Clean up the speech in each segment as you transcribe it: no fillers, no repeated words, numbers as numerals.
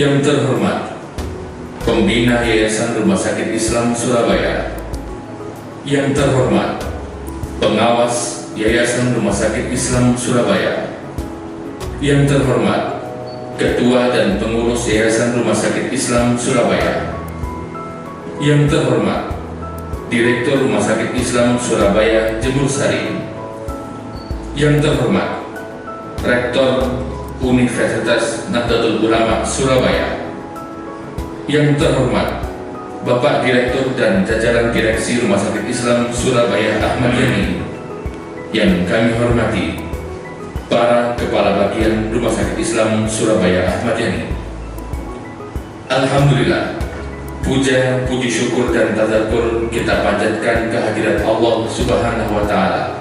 Yang terhormat Pembina Yayasan Rumah Sakit Islam Surabaya, yang terhormat Pengawas Yayasan Rumah Sakit Islam Surabaya, yang terhormat Ketua dan Pengurus Yayasan Rumah Sakit Islam Surabaya, yang terhormat Direktur Rumah Sakit Islam Surabaya Jemur Sari, yang terhormat Rektor Universitas Nahdlatul Ulama Surabaya, yang terhormat Bapak Direktur dan jajaran Direksi Rumah Sakit Islam Surabaya Ahmad Yani, yang kami hormati para Kepala Bagian Rumah Sakit Islam Surabaya Ahmad Yani. Alhamdulillah, puja, puji syukur dan tadakur kita panjatkan kehadirat Allah Subhanahu wa Ta'ala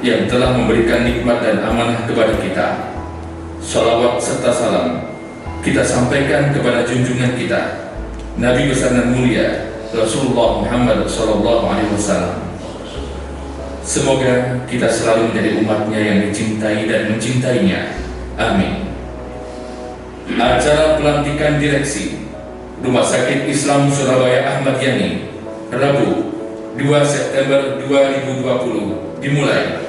yang telah memberikan nikmat dan amanah kepada kita. Salawat serta salam kita sampaikan kepada junjungan kita, Nabi besar dan mulia Rasulullah Muhammad SAW. Semoga kita selalu menjadi umatnya yang dicintai dan mencintainya. Amin. Acara pelantikan direksi Rumah Sakit Islam Surabaya Ahmad Yani, Rabu 2 September 2020 dimulai.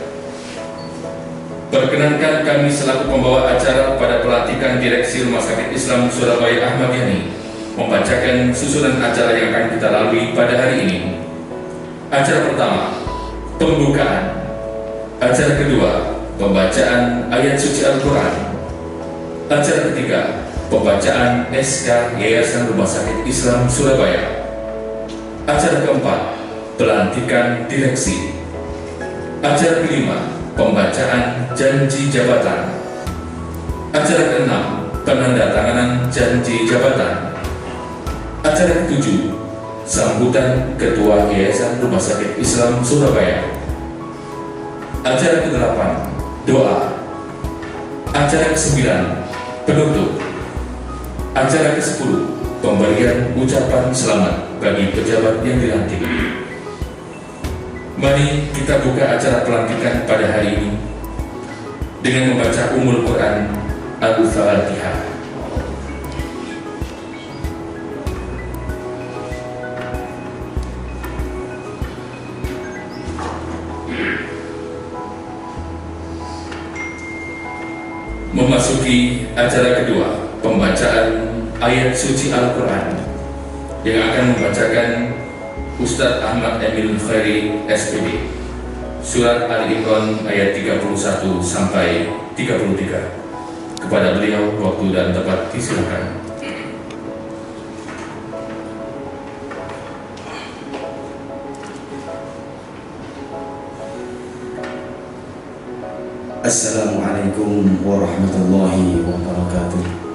Perkenankan kami selaku pembawa acara pada pelantikan direksi Rumah Sakit Islam Surabaya Ahmad Yani membacakan susunan acara yang akan kita lalui pada hari ini. Acara pertama, pembukaan. Acara kedua, pembacaan ayat suci Al-Quran. Acara ketiga, pembacaan SK Yayasan Rumah Sakit Islam Surabaya. Acara keempat, pelantikan direksi. Acara kelima, pembacaan janji jabatan. Acara keenam, penandatanganan janji jabatan. Acara ketujuh, sambutan Ketua Yayasan Rumah Sakit Islam Surabaya. Acara ke-8, doa. Acara ke-9, penutup. Acara ke-10, pemberian ucapan selamat bagi pejabat yang dilantik. Mari kita buka acara pelantikan pada hari ini dengan membaca Ummul Quran Al-Fatihah. Memasuki acara kedua, pembacaan ayat suci Al-Quran yang akan membacakan Ustadz Ahmad Emil Khairi SPD, Surat Ali Imran ayat 31 sampai 33. Kepada beliau waktu dan tempat disilakan. Assalamualaikum warahmatullahi wabarakatuh.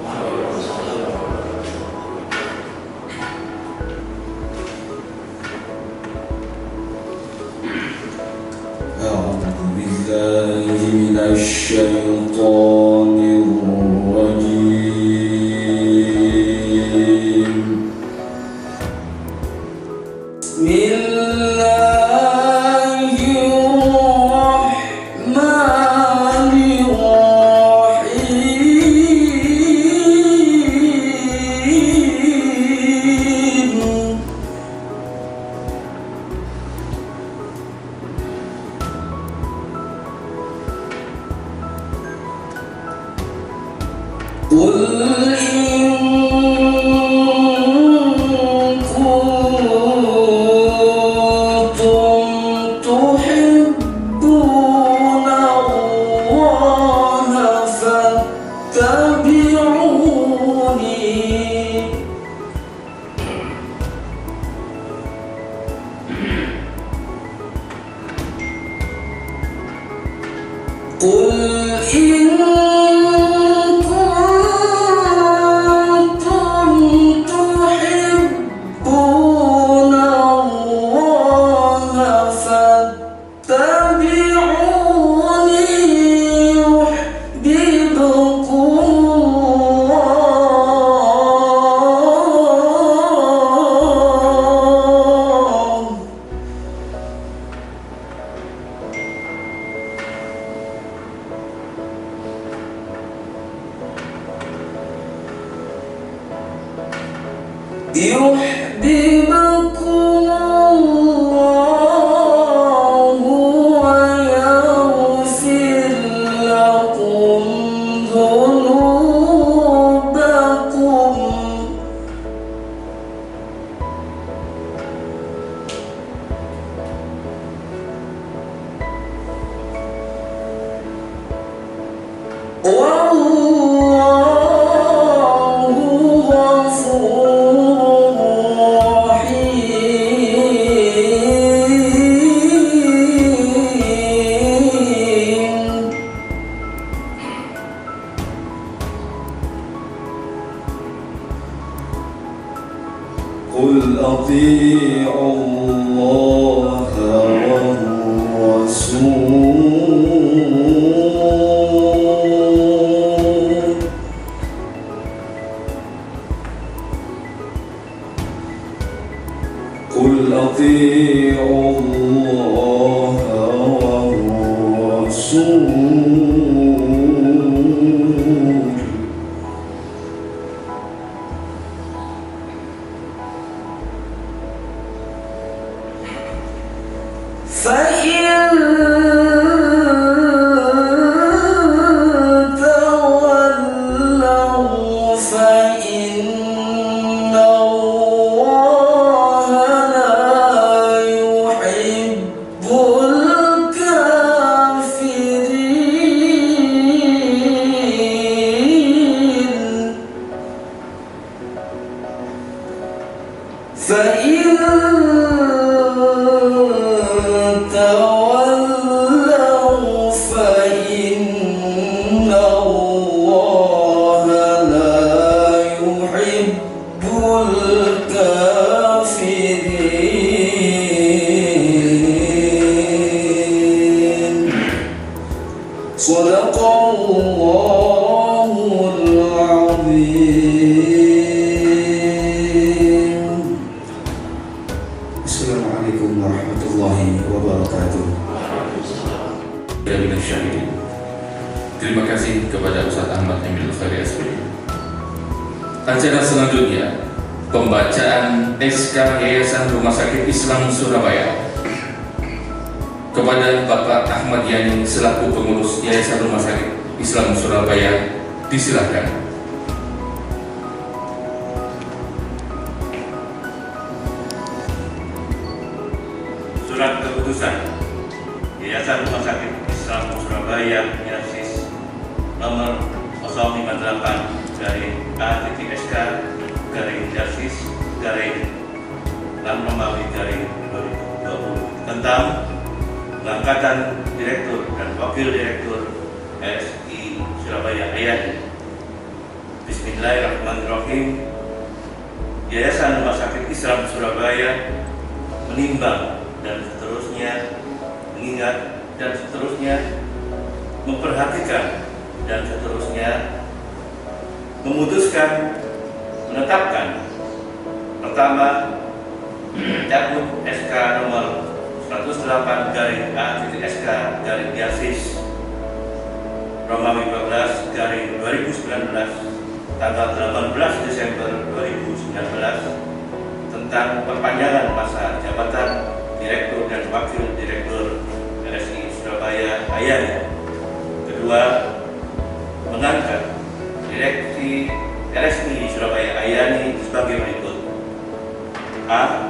يحببكم الله ويغفر لكم ذنوبكم. والله غفور رحيم. قل أطيعوا الله والرسول. قل أطيعوا الله والرسول. فإن تولوا فإن الله لا يحب الكافرين. فإن تولوا فإن الله لا يحب الكافرين. صدق الله العظيم. Assalamualaikum warahmatullahi wabarakatuh. Terima kasih kepada Ustaz Ahmad Emil Khairi SP. Acara selanjutnya, pembacaan SK Yayasan Rumah Sakit Islam Surabaya kepada Bapak Ahmad Yani selaku pengurus Yayasan Rumah Sakit Islam Surabaya. Disilakan. Surat Keputusan Yayasan Rumah Sakit Islam Surabaya YASIS nomor 058-YASIS-Lam-Romawi-2020 tentang pengangkatan Direktur dan Wakil Direktur RSI Surabaya AYANI. Bismillahirrahmanirrahim. Yayasan Rumah Sakit Islam Surabaya menimbang dan seterusnya, mengingat dan seterusnya, memperhatikan dan seterusnya, memutuskan, menetapkan. Pertama, mencabut SK nomor 108/A-SK/YASIS Romawi 12/2019 tanggal 18 Desember 2019 tentang perpanjangan masa jabatan Direktur dan Wakil Direktur RSI Surabaya AYANI. Kedua, mengangkat Direksi RSI Surabaya AYANI sebagai berikut. A.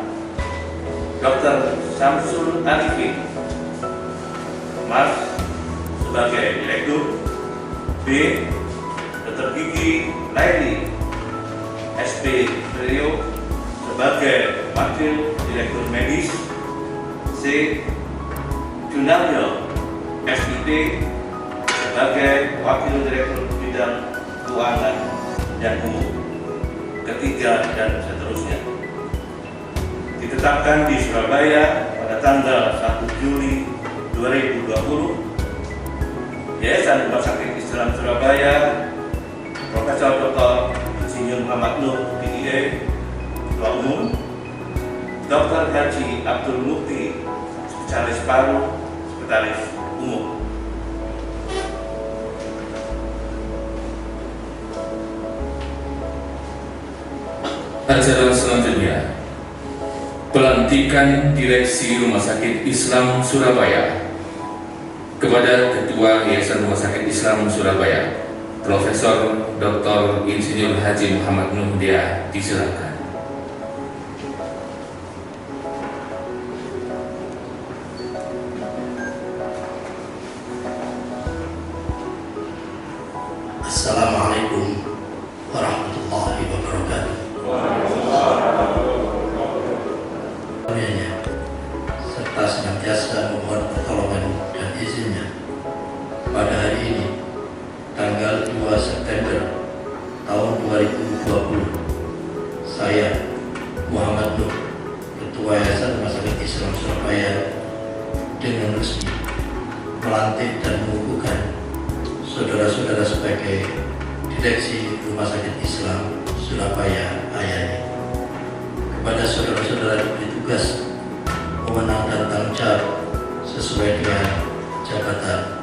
Dr. Samsul Arifin Mas sebagai Direktur. B. Dr. Gigi Laili SP Priok sebagai Wakil Direktur Medis. C. Junaryo SIP sebagai Wakil Direktur Bidang Keuangan dan Umum. Ketiga, dan seterusnya. Ditetapkan di Surabaya pada tanggal 1 Juli 2020, Yayasan Rumah Sakit Islam Surabaya, Profesor Dr. Insinyur Muhammad Nur DIE, Ketua Umum, Dr. Haji Abdul Mukti, Spesialis Paru, Sekretaris Umum. Acara selanjutnya, pelantikan Direksi Rumah Sakit Islam Surabaya. Kepada Ketua Yayasan Rumah Sakit Islam Surabaya, Profesor Dr. Insinyur Haji Muhammad Nuhdia, disilakan. Assalamualaikum warahmatullahi wabarakatuh. Serta senantiasa memohon pertolongan dan izinnya pada hari ini, tanggal 2 September tahun 2020, saya Muhammad Nur, Ketua Yayasan Rumah Sakit Islam Surabaya, dengan resmi melantik dan mengukuhkan saudara-saudara sebagai Direksi Rumah Sakit Islam Surabaya Ayani. Kepada saudara-saudara diberi tugas, wewenang dan tanggung jawab sesuai dengan jabatan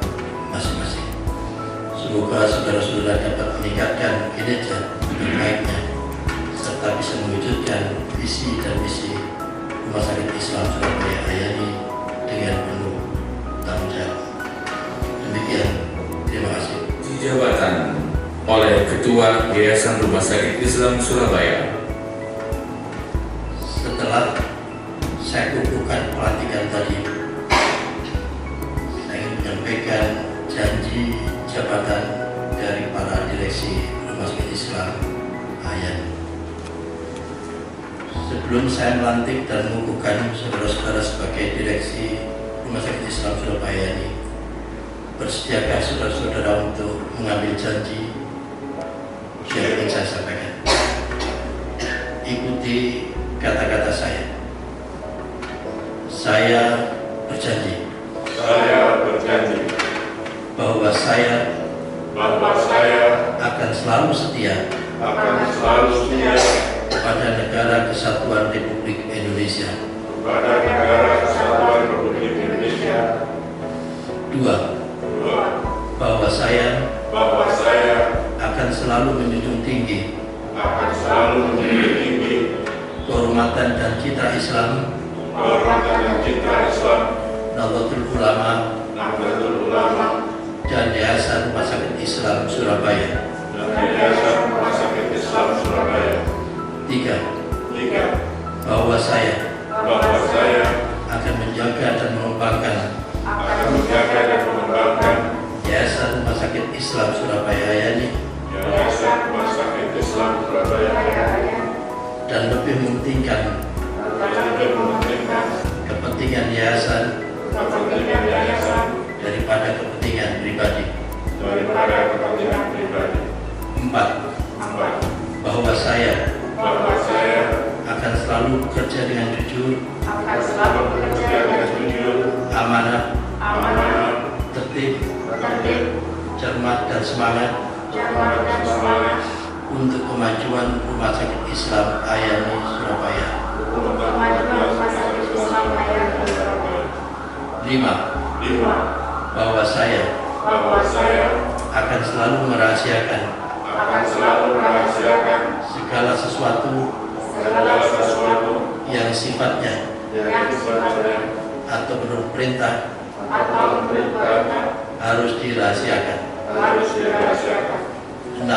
masing-masing. Semoga saudara-saudara dapat meningkatkan kinerja terbaiknya serta bisa mewujudkan visi dan misi Rumah Sakit Islam Surabaya Ayani dengan penuh tanggung jawab. Demikian. Terima kasih. Jabatan oleh Ketua Yayasan Rumah Sakit Islam Surabaya. Setelah saya kukuhkan pelantikan tadi, saya ingin menyampaikan janji jabatan dari para direksi Rumah Sakit Islam Ayani. Sebelum saya melantik dan mengukuhkan saudara-saudara sebagai direksi Rumah Sakit Islam Surabaya ini, bersediakah saudara-saudara untuk mengambil janji yang ingin saya sampaikan? Ikuti kata-kata saya. Saya berjanji. Saya berjanji Bahwa saya akan selalu setia kepada Negara Kesatuan Republik Indonesia. kepada Negara Kesatuan Republik Indonesia. 2. Bahwa saya akan selalu menjunjung tinggi kehormatan dan citra Islam, Nahdlatul Ulama, dan Yayasan Rumah Sakit Islam Surabaya. 3. Bahwa saya akan menjaga dan mengembangkan Yayasan Rumah Sakit Islam Surabaya Ayani dan lebih mementingkan kepentingan yayasan daripada kepentingan pribadi. 4. Bahwa saya akan selalu bekerja dengan jujur, amanah, tertib, cermat dan semangat untuk kemajuan Rumah Sakit Islam Ayani Surabaya. 5. Bahwa saya akan selalu merahasiakan segala sesuatu yang sifatnya atau menurut perintah harus dirahasiakan. 6.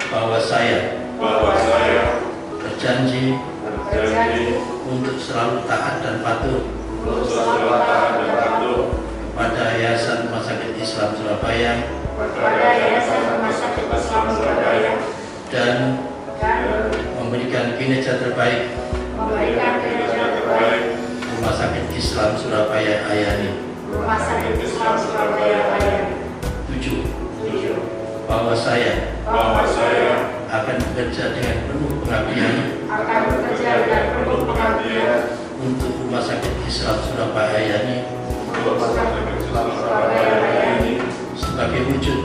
Bahwa saya berjanji untuk selalu taat dan patuh kepada Yayasan Rumah Sakit Islam Surabaya dan memberikan kinerja terbaik Rumah Sakit Islam Surabaya Ayani. 7. Bahwa saya akan bekerja dengan penuh pengabdian untuk Rumah Sakit Islam Surabaya Ayani sebagai wujud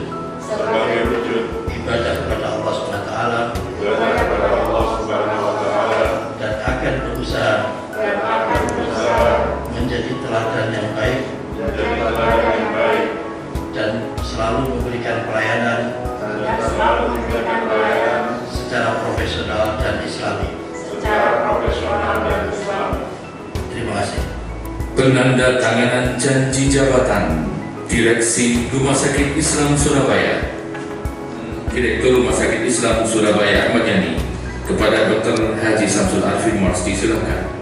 ibadah kepada Allah SWT dan akan berusaha menjadi teladan yang baik dan selalu memberikan pelayanan secara profesional dan Penandatanganan janji jabatan Direksi Rumah Sakit Islam Surabaya. Direktur Rumah Sakit Islam Surabaya Ahmad Yani kepada Dr. Haji Samsul Arifin Marsdi, silakan.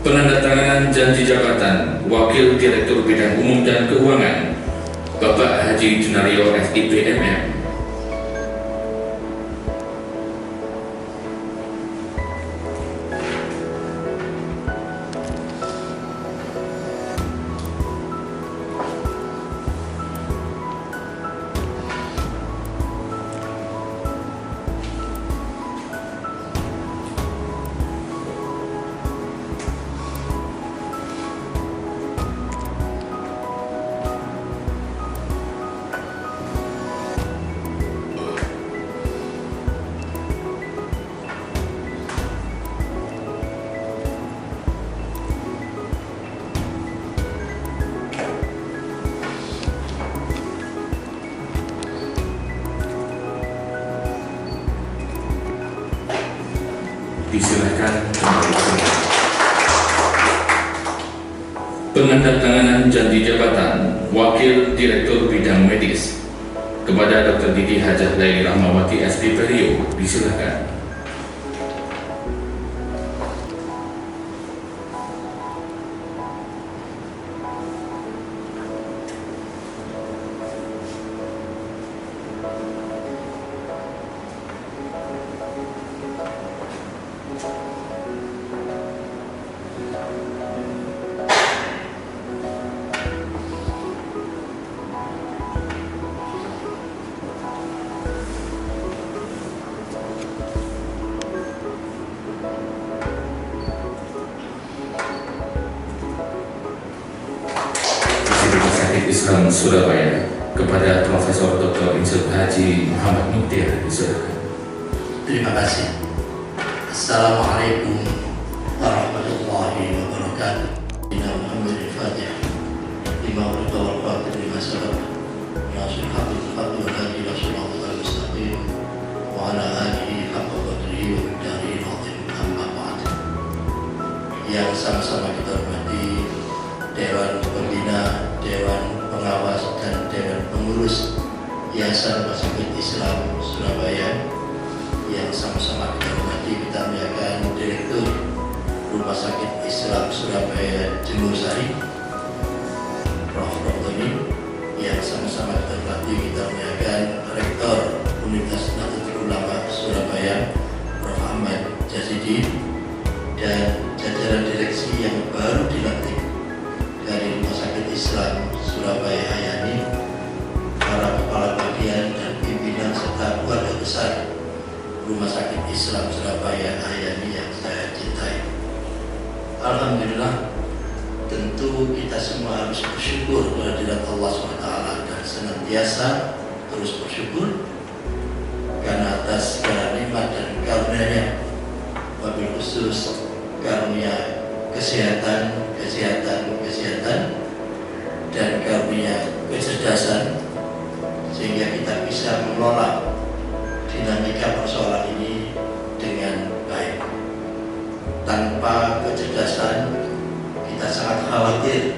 Penandatanganan janji jabatan Wakil Direktur Bidang Umum dan Keuangan Bapak Haji Junario SIP MM. Disilahkan kembali. Penandatanganan janji jabatan Wakil Direktur Bidang Medis kepada Dr. Didi Hajah Laili Rahmawati SD Perio, disilahkan. Islam Surabaya kepada Profesor Dr. Insur Haji Muhammad Muktir, silakan. Terima kasih. Assalamualaikum warahmatullahi wabarakatuh. Inna Muhammadin Fatih lima urta wal fatih lima salam nasir habib habib haji Rasulullah al-Mustaqim wa ala alihi haqqa qadrihi wa miqdarihi al-azim, amma ba'd. Yang sama-sama kita hormati Dewan Pembina, Dewan Pengawas dan Dewan Pengurus Yayasan Rumah Sakit Islam Surabaya, yang sama-sama kita hormati, kita muliakan Direktur Rumah Sakit Islam Surabaya Jemur Sari, Prof. Dr. yang sama-sama kita hormati, kita muliakan Rektor Universitas Nahdlatul Ulama Surabaya, Prof. Ahmad Jazidi, dan jajaran direksi yang baru dilantik dari Rumah Sakit Islam Surabaya Hayani, para kepala bagian dan pimpinan serta keluarga besar Rumah Sakit Islam Surabaya Hayani yang saya cintai. Alhamdulillah, tentu kita semua harus bersyukur kehadirat Allah SWT dan senantiasa terus bersyukur karena atas segala nikmat dan karunia-Nya, wabil khusus karunia kesehatan, dan karunia kecerdasan, sehingga kita bisa mengelola dinamika persoalan ini dengan baik. Tanpa kecerdasan, kita sangat khawatir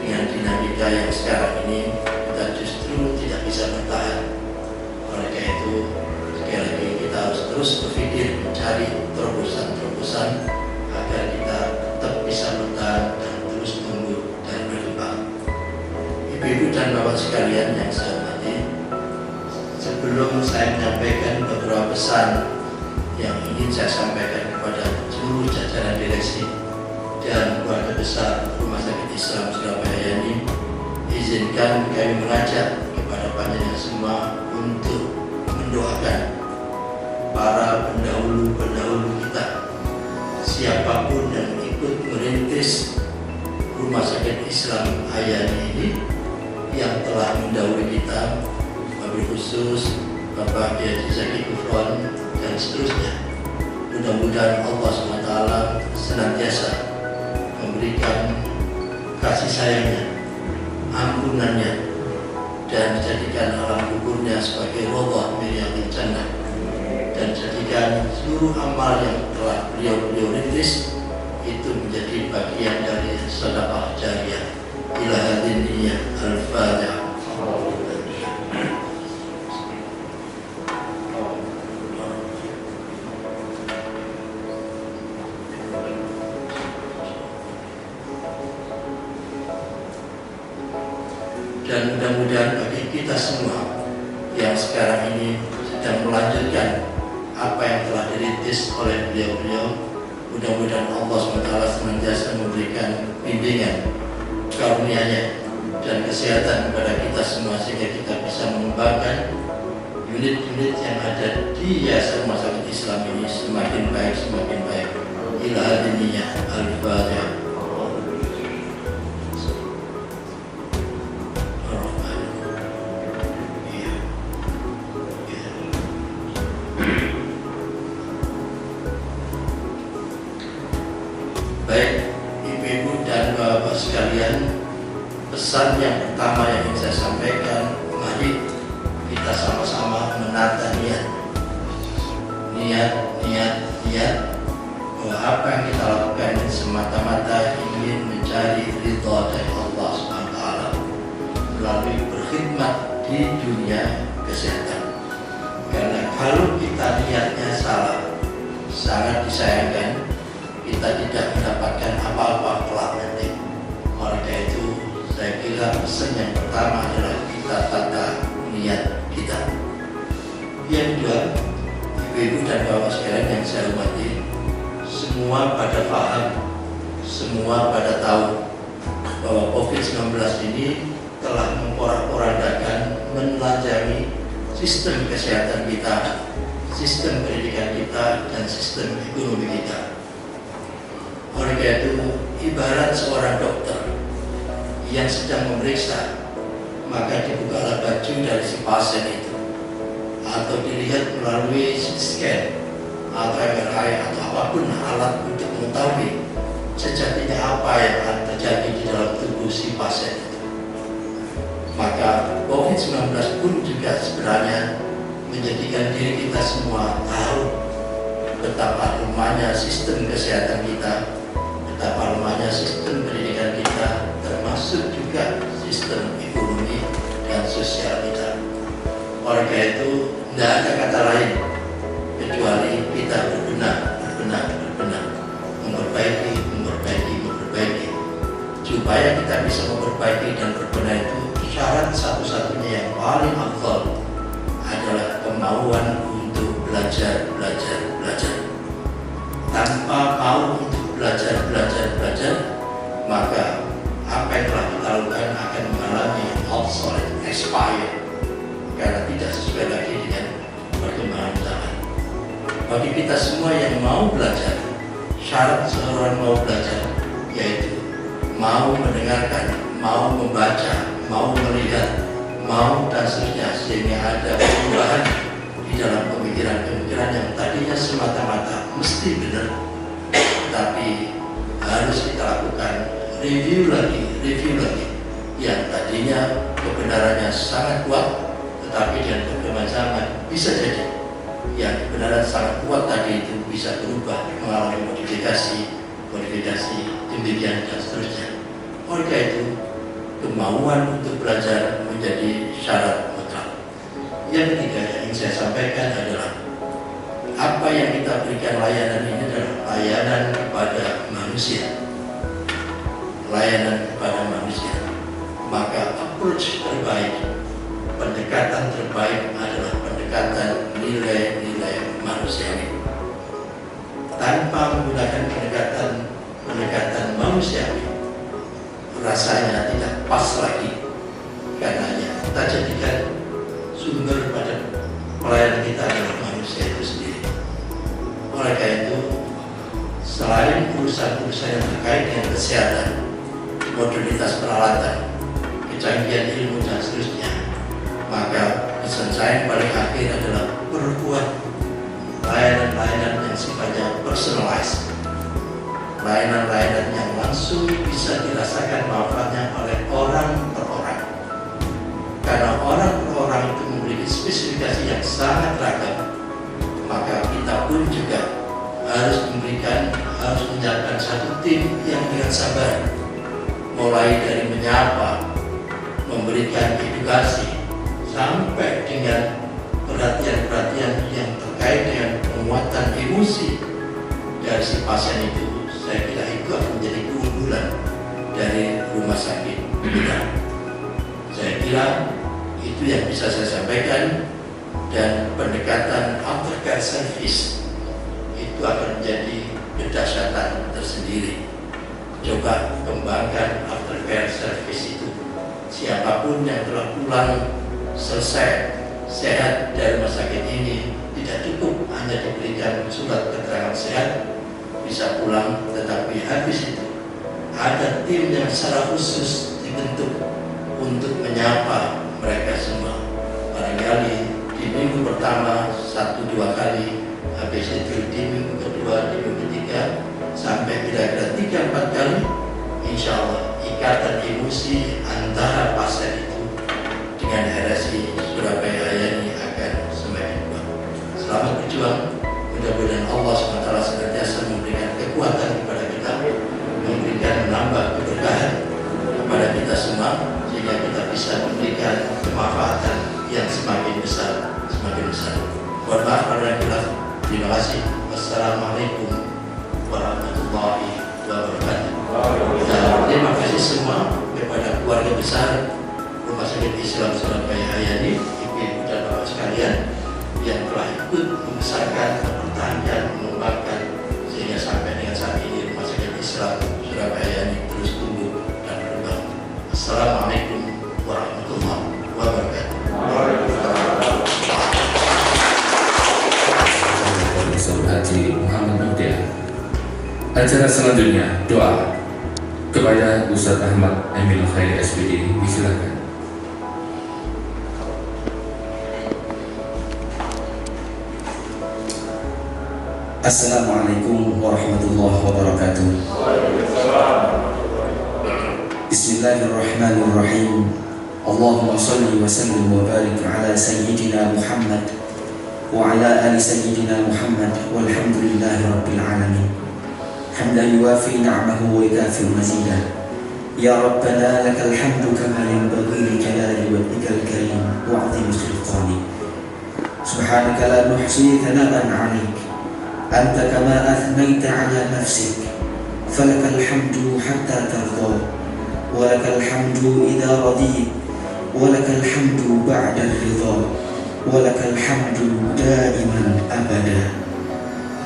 dengan dinamika yang sekarang ini kita justru tidak bisa bertahan. Oleh karena itu, sekali lagi kita harus terus berpikir mencari terobosan-terobosan agar kita tetap bisa bertahan dan terus tumbuh dan berkembang. Ibu-ibu dan bapak sekalian yang saya hormati, sebelum saya menyampaikan beberapa pesan yang ingin saya sampaikan kepada seluruh jajaran direksi dan keluarga Besar Rumah Sakit Islam Surabaya ini, izinkan kami mengajak kepada panjenengan semua untuk mendoakan para pendahulu-pendahulu kita, siapapun yang ikut merintis Rumah Sakit Islam Ayani ini yang telah mendahului kita, wabil khusus Bapak Kiai Zaki Kufron dan seterusnya. Mudah-mudahan Allah SWT senantiasa memberikan kasih sayangnya, ampunannya, dan jadikan alam kuburnya sebagai rawdah min riyadhil jannah, dan jadikan seluruh amal yang telah beliau rintis itu menjadi bagian dari sedekah jariyah. Ila hadhihi niyyah al-Fatihah. Dan mudah-mudahan bagi kita semua yang sekarang ini sedang melanjutkan apa yang telah dirintis oleh beliau-beliau, mudah-mudahan Allah SWT senantiasa memberikan bimbingan, karunia-Nya, dan kesehatan kepada kita semua sehingga kita bisa mengembangkan unit-unit yang ada di Yayasan Rumah Sakit Islam ini semakin baik, semakin baik. Ila hadhihi niyyah al-Fatihah. Baik, ibu-ibu dan bapak sekalian, pesan yang pertama yang ingin saya sampaikan, mari kita sama-sama menata niat bahwa apa yang kita lakukan ini semata-mata ingin mencari ridha dari Allah SWT melalui berkhidmat di dunia kesehatan. Karena kalau kita niatnya salah, sangat disayangkan kita tidak mendapatkan apa-apa kelak nanti. Oleh karena itu, saya kira pesan yang pertama adalah kita tata niat kita. Yang kedua, ibu-ibu dan bapak sekalian yang saya hormati, semua pada paham, semua pada tahu bahwa COVID-19 ini telah memporak-porandakan, menelanjangi sistem kesehatan kita, sistem pendidikan kita, dan sistem ekonomi kita. Oleh karena itu, ibarat seorang dokter yang sedang memeriksa, maka dibukalah baju dari si pasien itu, atau dilihat melalui CT scan atau MRI atau apapun alat untuk mengetahui sejatinya apa yang akan terjadi di dalam tubuh si pasien itu. Maka COVID-19 pun juga sebenarnya menjadikan diri kita semua tahu betapa lemahnya sistem kesehatan kita, betapa lemahnya sistem pendidikan kita, termasuk juga sistem ekonomi dan sosial kita. Oleh karena itu, tidak ada kata lain kecuali kita berbenah, memperbaiki. Supaya kita bisa memperbaiki dan berbenah itu, syarat satu-satunya yang paling afdal adalah kemauan untuk belajar. Tanpa mau untuk belajar, maka apa yang telah kita lakukan akan mengalami obsolete, expired, karena tidak sesuai lagi dengan perkembangan zaman. Bagi kita semua yang mau belajar, syarat seorang mau belajar yaitu mau mendengarkan, mau membaca, mau melihat, mau dan seterusnya, sehingga ada perubahan di dalam pemikiran-pemikiran yang tadinya semata-mata mesti benar, tapi harus kita lakukan review lagi, yang tadinya kebenarannya sangat kuat, tetapi dengan perkembangan zaman bisa jadi yang kebenaran sangat kuat tadi itu bisa berubah, mengalami modifikasi, demikian dan seterusnya. Oleh karena itu, kemauan untuk belajar menjadi syarat mutlak. Yang ketiga yang ingin saya sampaikan adalah apa yang kita berikan layanan ini adalah layanan kepada manusia. Maka approach terbaik, pendekatan terbaik adalah pendekatan nilai-nilai manusiawi. Tanpa menggunakan pendekatan manusiawi, rasanya tidak pas lagi. Karenanya kita jadikan sumber pada pelayanan kita adalah manusia itu sendiri. Oleh karena itu, selain urusan-urusan yang terkait dengan kesehatan, modernitas peralatan, kecanggihan ilmu dan seterusnya, maka pesan saya yang paling akhir adalah perkuat layanan-layanan yang sifatnya personalized, layanan-layanan yang langsung bisa dirasakan manfaatnya oleh orang per orang. Karena orang per orang itu memiliki spesifikasi yang sangat ragam, maka kita pun juga harus menjalankan satu tim yang dengan sabar, mulai dari menyapa, memberikan edukasi, sampai dengan perhatian-perhatian yang terkait dengan penguatan emosi dari si pasien itu. Saya kira itu akan menjadi keunggulan dari rumah sakit kita. Saya kira itu yang bisa saya sampaikan, dan pendekatan aftercare service itu akan menjadi kedahsyatan tersendiri. Coba kembangkan aftercare service itu. Siapapun yang telah pulang selesai sehat dari rumah sakit ini, tidak cukup hanya diberikan surat keterangan sehat bisa pulang, tetapi habis itu ada tim yang secara khusus dibentuk untuk menyapa mereka semua. Barangkali di minggu pertama 1-2 kali, habis itu di minggu kedua, di minggu ketiga, sampai kira-kira 3-4 kali, insya Allah ikatan emosi antara pasien itu dengan RSI Surabaya ini akan semakin kuat. Selamat berjuang. Mudah-mudahan Allah SWT senantiasa memberikan kekuatan kepada kita, memberikan menambah keberkahan kepada kita semua, sehingga kita bisa memberikan kemanfaatan yang semakin besar, semakin besar. Mohon maaf pada yang khilaf. Terima kasih. Wassalamualaikum warahmatullahi wabarakatuh. Dan terima kasih semua kepada keluarga besar Rumah Sakit Islam Surabaya Ayani, ibu dan bapak sekalian yang telah ikut membesarkan, mempertahankan, mengembangkan sehingga sampai dengan saat ini Rumah Sakit Islam Surabaya Ayani terus tumbuh dan berkembang. Assalamualaikum warahmatullahi wabarakatuh. Haji Muhammad Mutia. Acara selanjutnya doa kepada Ustaz Ahmad Emil Khairi SPD, disilakan. Assalamualaikum warahmatullahi wabarakatuh. Bismillahirrahmanirrahim. Allahumma salli wa sallim wa barik ala sayyidina Muhammad wa ala ali sayyidina Muhammad walhamdulillahi rabbil alamin. Hamdan yuwafi ni'amahu wa yukafi mazidah. Ya Rabbana lakal hamdu kama yanbaghi li jalali wajhikal karim wa 'azimi sultani. Subhanaka la nuhsi thana'an 'alaik. Anta kama athnaita 'ala nafsik. Falakal hamdu hatta tarda. Wa lakal hamdu idza radit. Wa lakal hamdu ba'da ridha. Walakal hamdu daiman abada.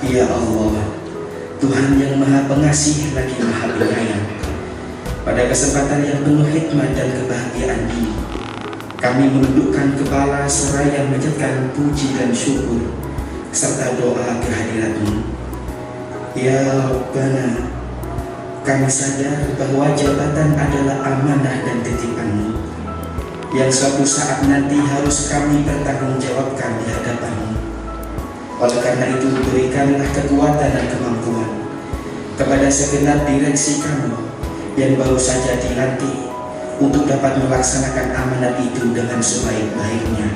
Ya Allah, Tuhan yang maha pengasih lagi maha penyayang, pada kesempatan yang penuh hikmat dan kebahagiaan ini, kami menundukkan kepala seraya menjadikan puji dan syukur serta doa kehadirat-Mu. Ya Rabbana, kami sadar bahwa jabatan adalah amanah dan titipan-Mu yang suatu saat nanti harus kami pertanggungjawabkan di hadapan-Mu. Oleh karena itu, berikanlah kekuatan dan kemampuan kepada segenap direksi kami yang baru saja dilantik untuk dapat melaksanakan amanat itu dengan sebaik-baiknya,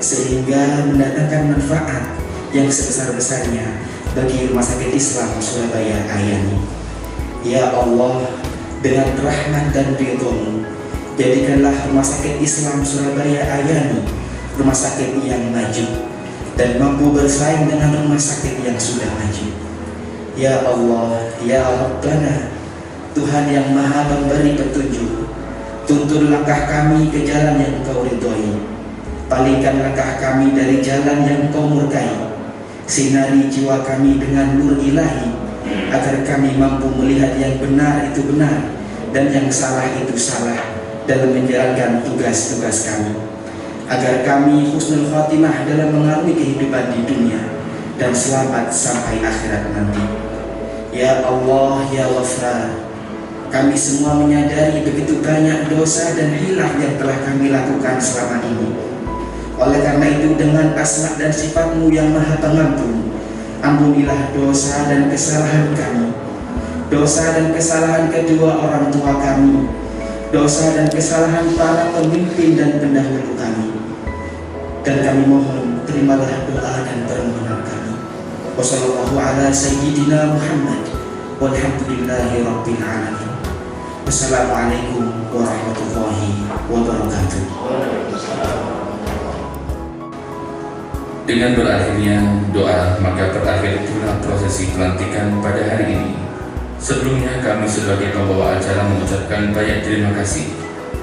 sehingga mendatangkan manfaat yang sebesar-besarnya bagi Rumah Sakit Islam Surabaya Ayani. Ya Allah, dengan rahmat dan ridho-Mu, jadikanlah Rumah Sakit Islam Surabaya Ayani rumah sakit yang maju dan mampu bersaing dengan rumah sakit yang sudah maju. Ya Allah, Ya Rabbana, Tuhan yang maha memberi petunjuk, tuntun langkah kami ke jalan yang Engkau ridhoi, palingkan langkah kami dari jalan yang Engkau murkai, sinari jiwa kami dengan nur ilahi, agar kami mampu melihat yang benar itu benar dan yang salah itu salah dalam menjalankan tugas-tugas kami, agar kami husnul khatimah dalam mengarungi kehidupan di dunia dan selamat sampai akhirat nanti. Ya Allah, Ya Ghafar, kami semua menyadari begitu banyak dosa dan hilaf yang telah kami lakukan selama ini. Oleh karena itu, dengan asma dan sifat-Mu yang maha pengampun, ampunilah dosa dan kesalahan kami, dosa dan kesalahan kedua orang tua kami, dosa dan kesalahan para pemimpin dan pendahulu kami. Dan kami mohon, terimalah doa dan permohonan kami. Wassallallahu ala sayyidina Muhammad walhamdulillahi rabbil alamin. Wassalamualaikum warahmatullahi wabarakatuh. Dengan berakhirnya doa, maka berakhir pula prosesi pelantikan pada hari ini. Sebelumnya kami sebagai pembawa acara mengucapkan banyak terima kasih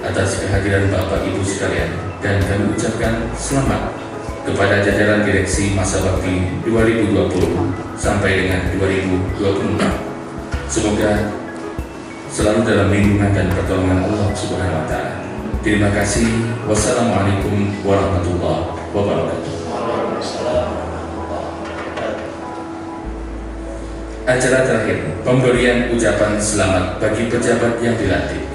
atas kehadiran Bapak Ibu sekalian, dan kami ucapkan selamat kepada jajaran direksi masa bakti 2020 sampai dengan 2024. Semoga selalu dalam lindungan dan pertolongan Allah Subhanahu wa Ta'ala. Terima kasih. Wassalamualaikum warahmatullahi wabarakatuh. Acara terakhir, pemberian ucapan selamat bagi pejabat yang dilantik.